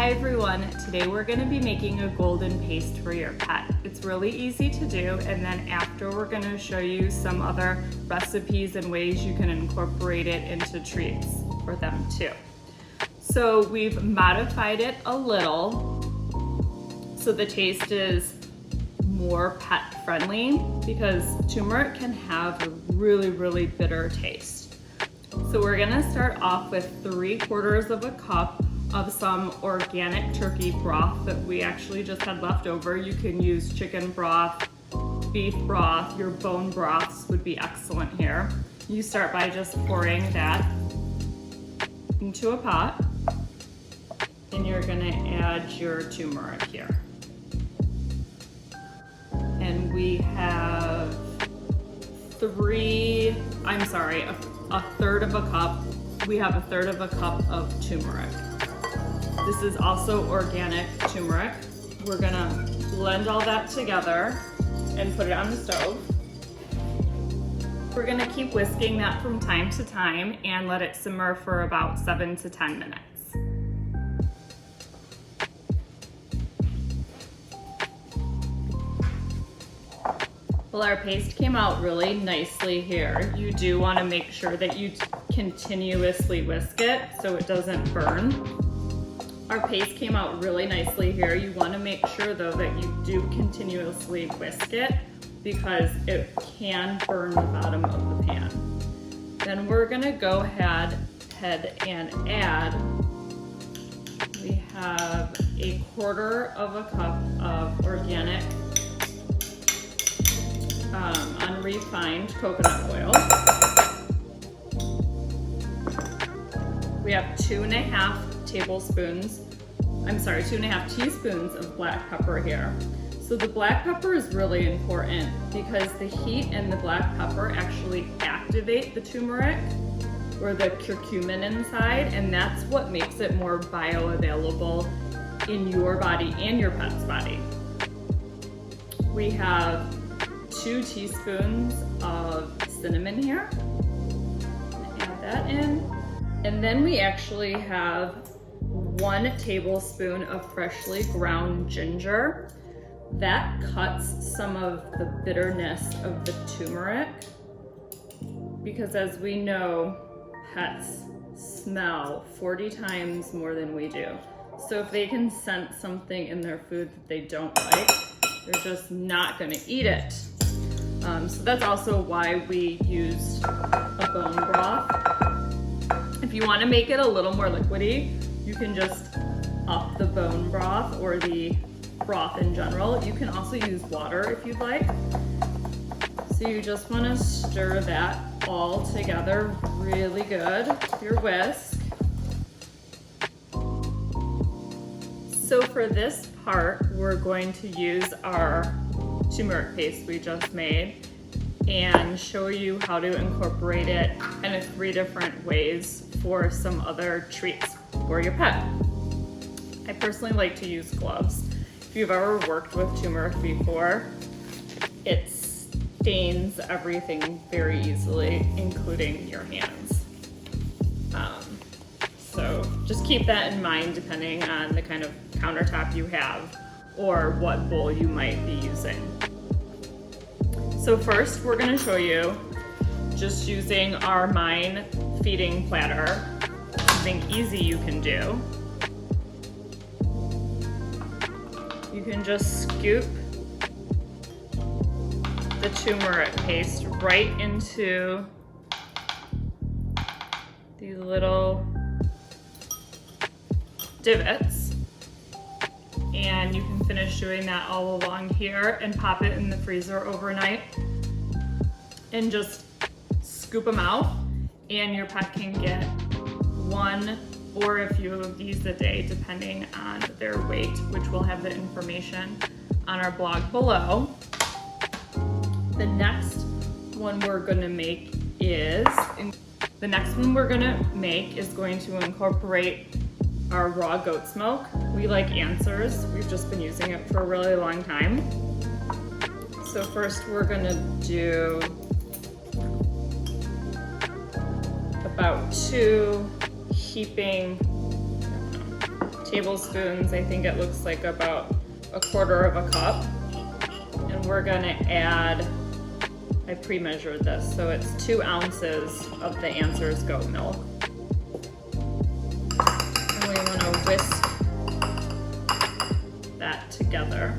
Hi everyone, today we're going to be making a golden paste for your pet. It's really easy to do, and then after we're going to show you some other recipes and ways you can incorporate it into treats for them too. So we've modified it a little so the taste is more pet friendly because turmeric can have a really bitter taste. So we're going to start off with 3/4 of a cup of some organic turkey broth that we actually just had left over. You can use chicken broth, beef broth, your bone broths would be excellent here. You start by just pouring that into a pot, and you're gonna add your turmeric here. And we have a third of a cup. We have a third of a cup of turmeric. This is also organic turmeric. We're gonna blend all that together and put it on the stove. We're gonna keep whisking that from time to time and let it simmer for about 7 to 10 minutes. Well, our paste came out really nicely here. You do wanna make sure that you continuously whisk it so it doesn't burn. Our paste came out really nicely here. You want to make sure though that you do continuously whisk it because it can burn the bottom of the pan. Then we're going to go ahead and add, we have 1/4 of a cup of organic unrefined coconut oil. We have 2.5 teaspoons of black pepper here. So the black pepper is really important because the heat in the black pepper actually activate the turmeric or the curcumin inside, and that's what makes it more bioavailable in your body and your pet's body. We have 2 teaspoons of cinnamon here. Add that in. And then we actually have 1 tablespoon of freshly ground ginger. That cuts some of the bitterness of the turmeric because, as we know, pets smell 40 times more than we do. So if they can sense something in their food that they don't like, they're just not going to eat it. So that's also why we used a bone broth. If you want to make it a little more liquidy, you can just up the bone broth or the broth in general. You can also use water if you'd like. So you just want to stir that all together really good with your whisk. So for this part, we're going to use our turmeric paste we just made and show you how to incorporate it in 3 different ways for some other treats for your pet. I personally like to use gloves. If you've ever worked with turmeric before, it stains everything very easily, including your hands. So just keep that in mind depending on the kind of countertop you have or what bowl you might be using. So first we're going to show you just using our Mine feeding platter, something easy you can do. You can just scoop the turmeric paste right into these little divots, and you can finish doing that all along here and pop it in the freezer overnight and just scoop them out, and your pet can get 1 or a few of these a day depending on their weight, which we'll have the information on our blog below. The next one we're going to make is going to incorporate our raw goat's milk. We like Answers. We've just been using it for a really long time. So first we're going to do about 2 tablespoons. I think it looks like about 1/4 of a cup. And we're gonna add, I pre-measured this, so it's 2 ounces of the Answers goat milk. And we wanna whisk that together.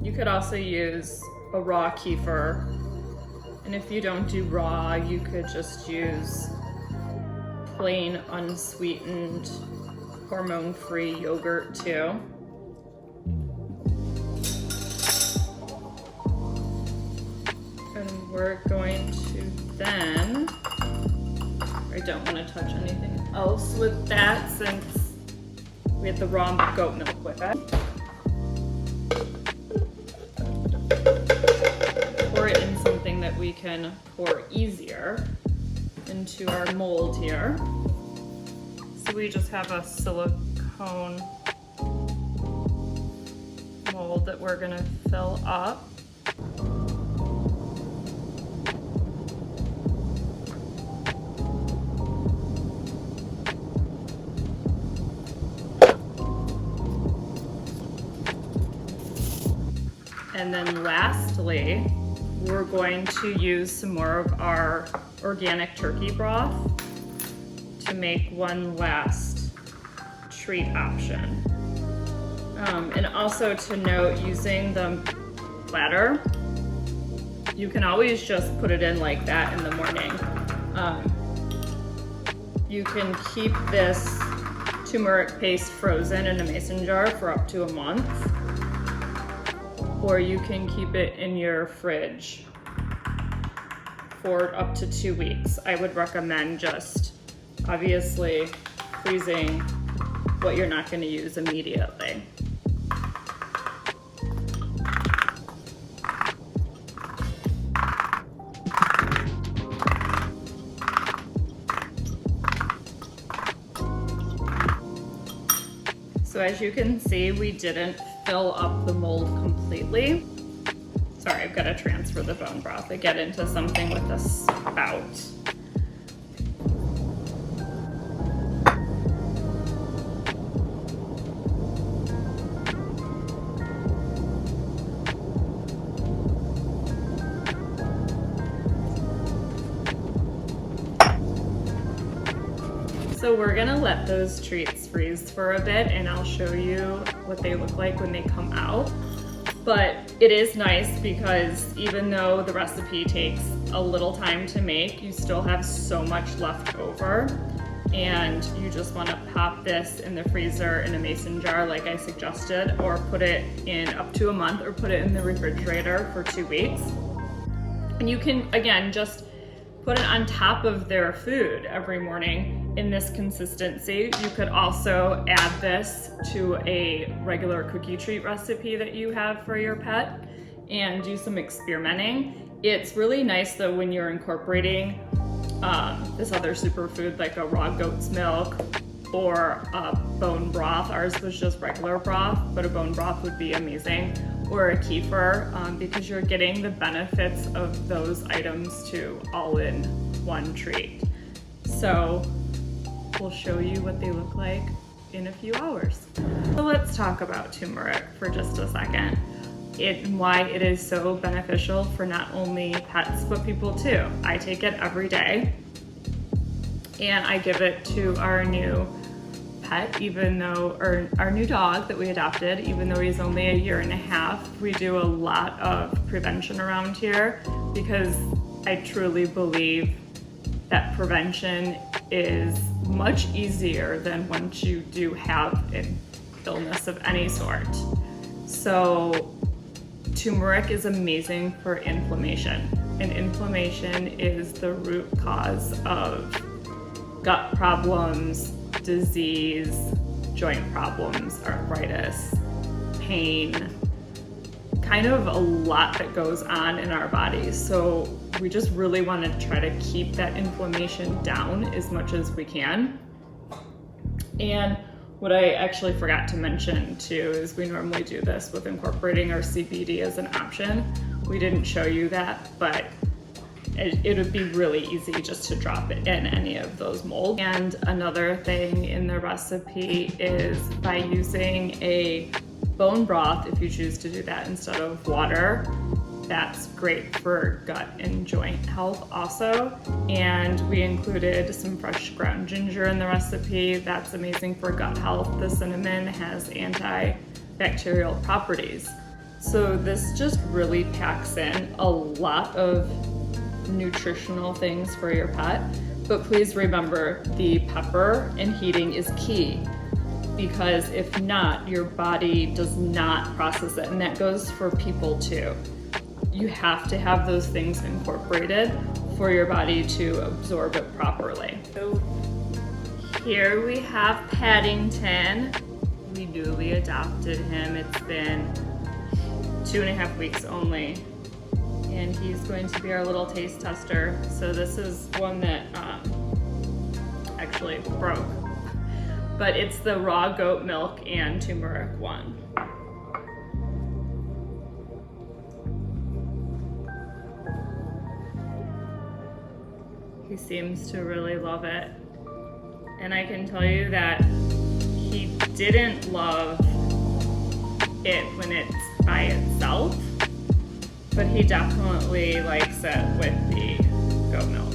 You could also use a raw kefir, and if you don't do raw, you could just use plain unsweetened hormone-free yogurt too. And we're going to then, I don't want to touch anything else with that since we had the raw goat milk with it. Pour it in something that we can pour easier into our mold here. So we just have a silicone mold that we're gonna fill up. And then lastly, we're going to use some more of our organic turkey broth to make one last treat option. And also to note, using the platter, you can always just put it in like that in the morning. You can keep this turmeric paste frozen in a mason jar for up to a month, or you can keep it in your fridge for up to 2 weeks. I would recommend just obviously freezing what you're not going to use immediately. So as you can see, we didn't fill up the mold completely. Sorry, I've got to transfer the bone broth. I get into something with a spout. So we're gonna let those treats freeze for a bit, and I'll show you what they look like when they come out. But it is nice because even though the recipe takes a little time to make, you still have so much left over, and you just want to pop this in the freezer in a mason jar like I suggested, or put it in up to a month, or put it in the refrigerator for 2 weeks. And you can, again, just put it on top of their food every morning in this consistency. You could also add this to a regular cookie treat recipe that you have for your pet and do some experimenting. It's really nice though when you're incorporating this other superfood like a raw goat's milk or a bone broth. Ours was just regular broth, but a bone broth would be amazing, or a kefir, because you're getting the benefits of those items too, all in one treat. So we'll show you what they look like in a few hours. So let's talk about turmeric for just a second, and why it is so beneficial for not only pets, but people too. I take it every day, and I give it to our new pet, even though, or our new dog that we adopted, even though he's only 1.5 years. We do a lot of prevention around here because I truly believe that prevention is much easier than once you do have an illness of any sort. So turmeric is amazing for inflammation, and inflammation is the root cause of gut problems, disease, joint problems, arthritis, pain, kind of a lot that goes on in our bodies. So we just really want to try to keep that inflammation down as much as we can. And what I actually forgot to mention too is we normally do this with incorporating our CBD as an option. we didn't show you that, but it would be really easy just to drop it in any of those molds. And another thing in the recipe is by using a bone broth, if you choose to do that instead of water. That's great for gut and joint health also. And we included some fresh ground ginger in the recipe. That's amazing for gut health. The cinnamon has antibacterial properties. So this just really packs in a lot of nutritional things for your pet. But please remember, the pepper and heating is key, because if not, your body does not process it. And that goes for people too. You have to have those things incorporated for your body to absorb it properly. So here we have Paddington. We newly adopted him. It's been 2.5 weeks only. And he's going to be our little taste tester. So this is one that actually broke. But it's the raw goat milk and turmeric one. He seems to really love it. And I can tell you that he didn't love it when it's by itself, but he definitely likes it with the goat milk.